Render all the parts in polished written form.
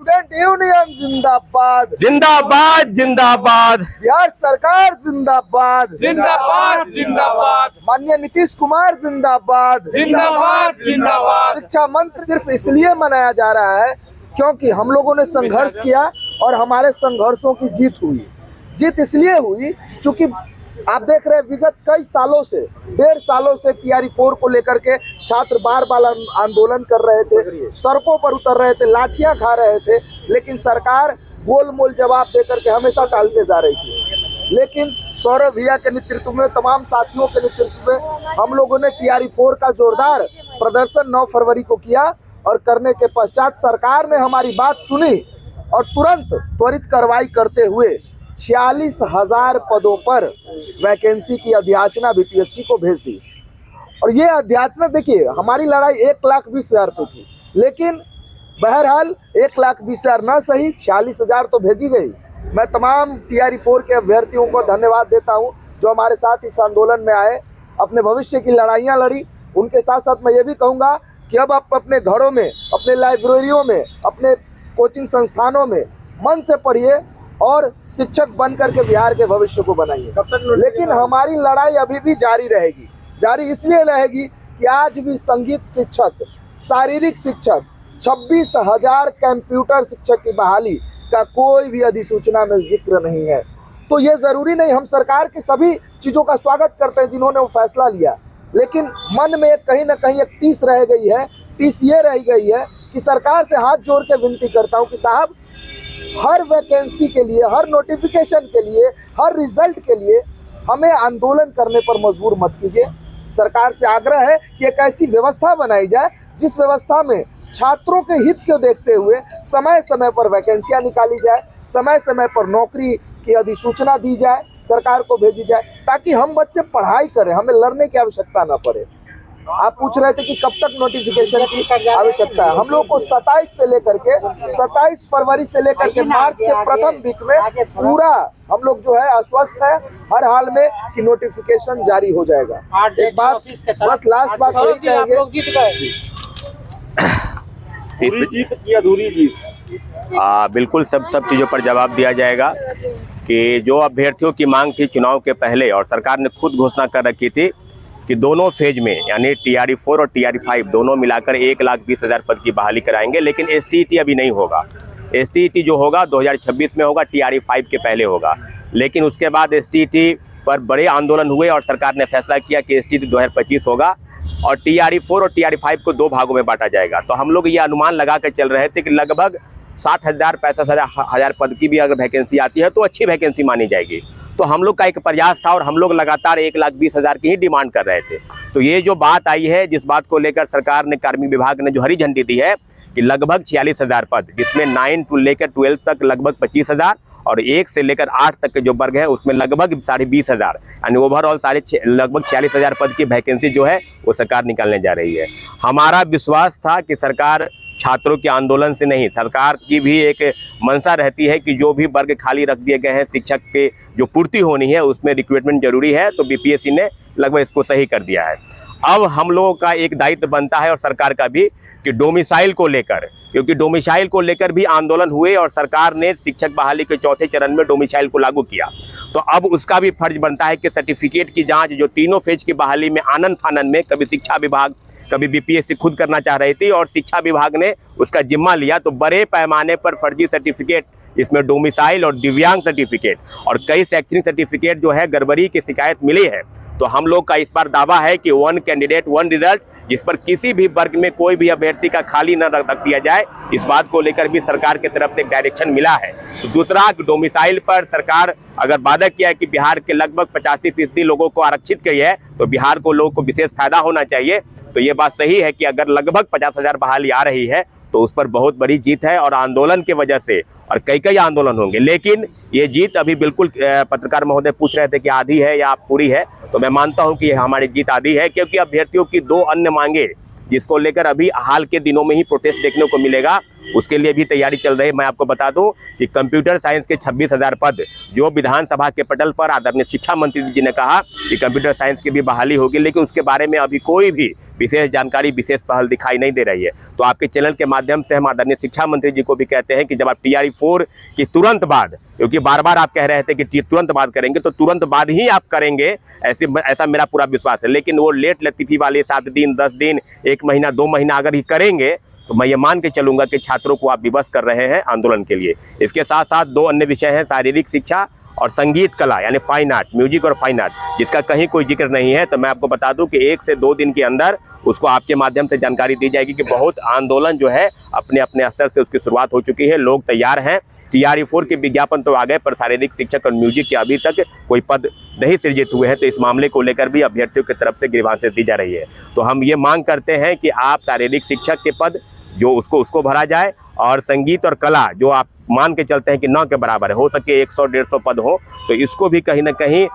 Student union जिंदाबाद जिंदाबाद जिंदाबाद। बिहार सरकार जिंदाबाद जिंदाबाद जिंदाबाद। माननीय नीतीश कुमार जिंदाबाद जिंदाबाद जिंदाबाद। शिक्षा मंत्र सिर्फ इसलिए मनाया जा रहा है क्योंकि हम लोगों ने संघर्ष किया और हमारे संघर्षों की जीत हुई। जीत इसलिए हुई क्योंकि आप देख रहे हैं विगत कई सालों से 1.5 सालों से TRE 4 को लेकर के छात्र बार बार आंदोलन कर रहे थे, सड़कों पर उतर रहे थे, लाठियां खा रहे थे, लेकिन सरकार गोलमोल जवाब देकर के हमेशा टालते जा रही थी। लेकिन सौरभ भैया के नेतृत्व में, तमाम साथियों के नेतृत्व में हम लोगों ने TRE 4 का जोरदार प्रदर्शन 9 फरवरी को किया और करने के पश्चात सरकार ने हमारी बात सुनी और तुरंत त्वरित कार्रवाई करते हुए 46,000 पदों पर वैकेंसी की अध्याचना BPSC को भेज दी। और ये अध्याचना देखिए, हमारी लड़ाई 1,20,000 पे थी, लेकिन बहरहाल 1,20,000 ना सही 46,000 तो भेजी गई। मैं तमाम TRE 4 के अभ्यर्थियों को धन्यवाद देता हूं जो हमारे साथ इस आंदोलन में आए, अपने भविष्य की लड़ाइयाँ लड़ी। उनके साथ साथ मैं ये भी कहूँगा कि अब आप अपने घरों में, अपने लाइब्रेरियों में, अपने कोचिंग संस्थानों में मन से पढ़िए और शिक्षक बन करके बिहार के भविष्य को बनाइए। लेकिन हमारी लड़ाई अभी भी जारी रहेगी। जारी इसलिए रहेगी कि आज भी संगीत शिक्षक, शारीरिक शिक्षक, 26,000 कंप्यूटर शिक्षक की बहाली का कोई भी अधिसूचना में जिक्र नहीं है। तो ये ज़रूरी नहीं, हम सरकार की सभी चीज़ों का स्वागत करते हैं जिन्होंने वो फैसला लिया, लेकिन मन में कहीं ना कहीं एक टीस रह गई है। टीस ये रह गई है कि सरकार से हाथ जोड़ के विनती करता हूँ कि साहब, हर वैकेंसी के लिए, हर नोटिफिकेशन के लिए, हर रिजल्ट के लिए हमें आंदोलन करने पर मजबूर मत कीजिए। सरकार से आग्रह है कि एक ऐसी व्यवस्था बनाई जाए जिस व्यवस्था में छात्रों के हित को देखते हुए समय समय पर वैकेंसियां निकाली जाए, समय समय पर नौकरी की अधिसूचना दी जाए, सरकार को भेजी जाए, ताकि हम बच्चे पढ़ाई करें, हमें लड़ने की आवश्यकता न पड़े। आप पूछ रहे थे कि कब तक नोटिफिकेशन की आवश्यकता है। हम लोग को 27 फरवरी से लेकर के मार्च के प्रथम वीक में पूरा हम लोग जो है आश्वस्त है हर हाल में कि नोटिफिकेशन जारी हो जाएगा। एक बात, बस लास्ट बात यही कहेंगे, जीत की अधूरी जीत। बिल्कुल सब चीज़ों पर जवाब दिया जाएगा कि जो अभ्यर्थियों की मांग थी चुनाव के पहले, और सरकार ने खुद घोषणा कर रखी थी कि दोनों फेज में यानी TRE 4 और TRE 5 दोनों मिलाकर 1,20,000 पद की बहाली कराएंगे। लेकिन STET अभी नहीं होगा। STET जो होगा 2026 में होगा, TRE 5 के पहले होगा। लेकिन उसके बाद STET पर बड़े आंदोलन हुए और सरकार ने फैसला किया कि STET 2025 होगा और TRE 4 और TRE 5 को 2 भागों में बांटा जाएगा। तो हम लोग ये अनुमान लगा कर चल रहे थे कि लगभग 60,000-65,000 पद की भी अगर वैकेंसी आती है तो अच्छी वैकेंसी मानी जाएगी। तो हम लोग का एक प्रयास था और हम लोग लगातार 1,20,000 की ही डिमांड कर रहे थे। तो ये जो बात आई है, जिस बात को लेकर सरकार ने, कार्मिक विभाग ने जो हरी झंडी दी है कि लगभग 46,000 पद, जिसमें 9 to लेकर 12 तक लगभग 25,000 और 1 से लेकर 8 तक के जो वर्ग है उसमें लगभग 20,500, यानी ओवरऑल लगभग 46,000 पद की वैकेंसी जो है वो सरकार निकालने जा रही है। हमारा विश्वास था कि सरकार छात्रों के आंदोलन से नहीं, सरकार की भी एक मंशा रहती है कि जो भी वर्ग खाली रख दिए गए हैं, शिक्षक के जो पूर्ति होनी है उसमें रिक्रूटमेंट जरूरी है। तो BPSC ने लगभग इसको सही कर दिया है। अब हम लोगों का एक दायित्व बनता है और सरकार का भी कि डोमिसाइल को लेकर, क्योंकि डोमिसाइल को लेकर भी आंदोलन हुए और सरकार ने शिक्षक बहाली के चौथे चरण में डोमिसाइल को लागू किया। तो अब उसका भी फर्ज बनता है कि सर्टिफिकेट की जाँच जो तीनों फेज की बहाली में आनन फानन में कभी शिक्षा विभाग, कभी BPSC खुद करना चाह रही थी और शिक्षा विभाग ने उसका जिम्मा लिया। तो बड़े पैमाने पर फर्जी सर्टिफिकेट, इसमें डोमिसाइल और दिव्यांग सर्टिफिकेट और कई शैक्षणिक सर्टिफिकेट जो है गड़बड़ी की शिकायत मिली है। तो हम लोग का इस बार दावा है कि 1 कैंडिडेट 1 रिजल्ट, जिस पर किसी भी वर्ग में कोई भी अभ्यर्थी का खाली न रख दिया जाए, इस बात को लेकर भी सरकार की तरफ से एक डायरेक्शन मिला है। तो दूसरा, डोमिसाइल पर सरकार अगर वादा किया है कि बिहार के लगभग 85% लोगों को आरक्षित की है तो बिहार को लोगों को विशेष फायदा होना चाहिए। तो ये बात सही है कि अगर लगभग 50,000 बहाली आ रही है तो उस पर बहुत बड़ी जीत है और आंदोलन की वजह से और कई आंदोलन होंगे। लेकिन ये जीत अभी बिल्कुल, पत्रकार महोदय पूछ रहे थे कि आधी है या पूरी है, तो मैं मानता हूं कि हमारी जीत आधी है, क्योंकि अभ्यर्थियों की 2 अन्य मांगे जिसको लेकर अभी हाल के दिनों में ही प्रोटेस्ट देखने को मिलेगा, उसके लिए भी तैयारी चल रही है। मैं आपको बता दूं कि कंप्यूटर साइंस के 26,000 पद जो विधानसभा के पटल पर आदरणीय शिक्षा मंत्री जी ने कहा कि कंप्यूटर साइंस की भी बहाली होगी, लेकिन उसके बारे में अभी कोई भी विशेष जानकारी, विशेष पहल दिखाई नहीं दे रही है। तो आपके चैनल के माध्यम से हम आदरणीय शिक्षा मंत्री जी को भी कहते हैं कि जब आप TRE 4 की तुरंत बाद, क्योंकि बार बार आप कह रहे थे कि तुरंत बाद करेंगे, तो तुरंत बाद ही आप करेंगे, ऐसा मेरा पूरा विश्वास है। लेकिन वो लेट लतीफी वाले 7 दिन, 10 दिन, 1 महीना, 2 महीना अगर ही करेंगे तो मैं ये मान के चलूंगा कि छात्रों को आप विवश कर रहे हैं आंदोलन के लिए। इसके साथ साथ 2 अन्य विषय हैं, शारीरिक शिक्षा और संगीत कला यानी फाइन आर्ट, म्यूजिक और फाइन आर्ट, जिसका कहीं कोई जिक्र नहीं है। तो मैं आपको बता दूं कि 1 से 2 दिन के अंदर उसको आपके माध्यम से जानकारी दी जाएगी कि बहुत आंदोलन जो है अपने अपने स्तर से उसकी शुरुआत हो चुकी है। लोग तैयार हैं। TRE 4 के विज्ञापन तो आ गए, पर शारीरिक शिक्षक और म्यूजिक के अभी तक कोई पद नहीं सृजित हुए हैं। तो इस मामले को लेकर भी अभ्यर्थियों की तरफ से ग्रीवांसेस दी जा रही है। तो हम ये मांग करते हैं कि आप शारीरिक शिक्षक के पद जो उसको भरा जाए, और संगीत और कला जो आप मान के चलते हैं कि 9 के बराबर है, हो सके 100-150 पद हो, तो इसको भी कहीं ना कहीं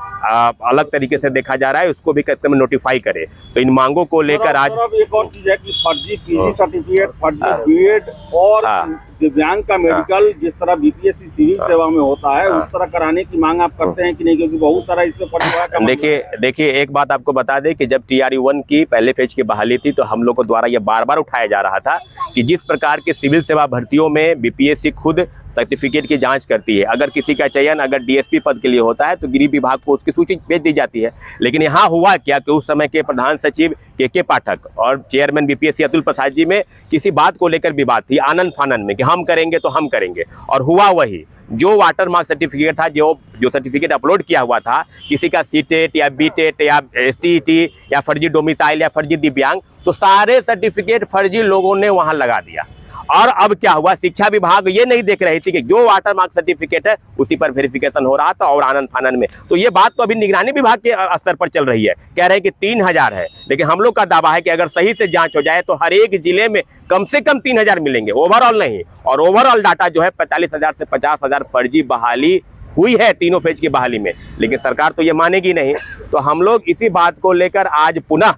अलग तरीके से देखा जा रहा है, उसको भी कैसे में नोटिफाई करे। तो इन मांगों को लेकर आज एक और चीज है कि फर्जी PG सर्टिफिकेट, फर्जी BEd और दिव्यांग का मेडिकल जिस तरह BPSC सिविल सेवा में होता है उस तरह कराने की मांग आप करते हैं कि नहीं, क्योंकि बहुत सारा इसमें फर्जीवाड़ा का देखिए एक बात आपको बता दें कि जब TRE 1 की पहले फेज की बहाली थी तो हम लोग को द्वारा ये बार बार उठाया जा रहा था कि जिस प्रकार के सिविल सेवा भर्तियों में BPSC खुद सर्टिफिकेट की जांच करती है, अगर किसी का चयन अगर DSP पद के लिए होता है तो गृह विभाग को उसकी सूची भेज दी जाती है। लेकिन यहाँ हुआ क्या कि उस समय के प्रधान सचिव KK पाठक और चेयरमैन BPSC अतुल प्रसाद जी में किसी बात को लेकर विवाद थी, आनन फानन में, कि हम करेंगे तो हम करेंगे, और हुआ वही। जो वाटर मार्क सर्टिफिकेट था, जो सर्टिफिकेट अपलोड किया हुआ था, किसी का CTET या BTET या STET या फर्जी डोमिसाइल या फर्जी दिव्यांग, तो सारे सर्टिफिकेट फर्जी लोगों ने वहां लगा दिया। और अब क्या हुआ, शिक्षा विभाग ये नहीं देख रही थी कि जो वाटर मार्क सर्टिफिकेट है उसी पर वेरिफिकेशन हो रहा था और आनंद फानन में। तो ये बात तो अभी निगरानी विभाग के स्तर पर चल रही है, कह रहे हैं कि 3000 है, लेकिन हम लोग का दावा है कि अगर सही से जांच हो जाए तो हर एक जिले में कम से कम 3000 मिलेंगे, ओवरऑल नहीं। और ओवरऑल डाटा जो है 45,000 से 50,000 फर्जी बहाली हुई है तीनों फेज की बहाली में, लेकिन सरकार तो ये मानेगी नहीं। तो हम लोग इसी बात को लेकर आज पुनः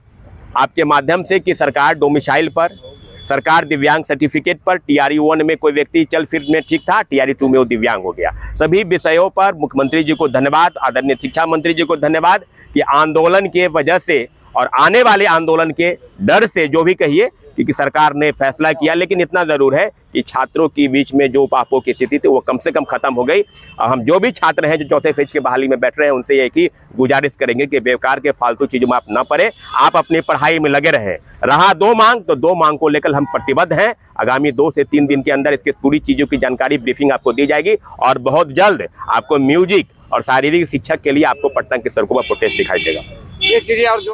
आपके माध्यम से कि सरकार डोमिसाइल पर, सरकार दिव्यांग सर्टिफिकेट पर, TRE 1 में कोई व्यक्ति चल फिर में ठीक था, TRE 2 में वो दिव्यांग हो गया। सभी विषयों पर मुख्यमंत्री जी को धन्यवाद, आदरणीय शिक्षा मंत्री जी को धन्यवाद कि आंदोलन के वजह से और आने वाले आंदोलन के डर से जो भी कहिए, क्योंकि सरकार ने फैसला किया, लेकिन इतना जरूर है कि छात्रों के बीच में जो पापों की स्थिति थी वो कम से कम खत्म हो गई। हम जो भी छात्र हैं जो चौथे फेज के बहाली में बैठ रहे हैं उनसे एक ही गुजारिश करेंगे कि बेकार के फालतू चीजों में आप न पड़े, आप अपनी पढ़ाई में लगे रहे। रहा 2 मांग, तो 2 मांग को लेकर हम प्रतिबद्ध हैं। आगामी 2 से 3 दिन के अंदर इसकी पूरी चीजों की जानकारी, ब्रीफिंग आपको दी जाएगी, और बहुत जल्द आपको म्यूजिक और शारीरिक शिक्षक के लिए आपको पटना की सड़कों पर प्रोटेस्ट दिखाई देगा। ये चीजें और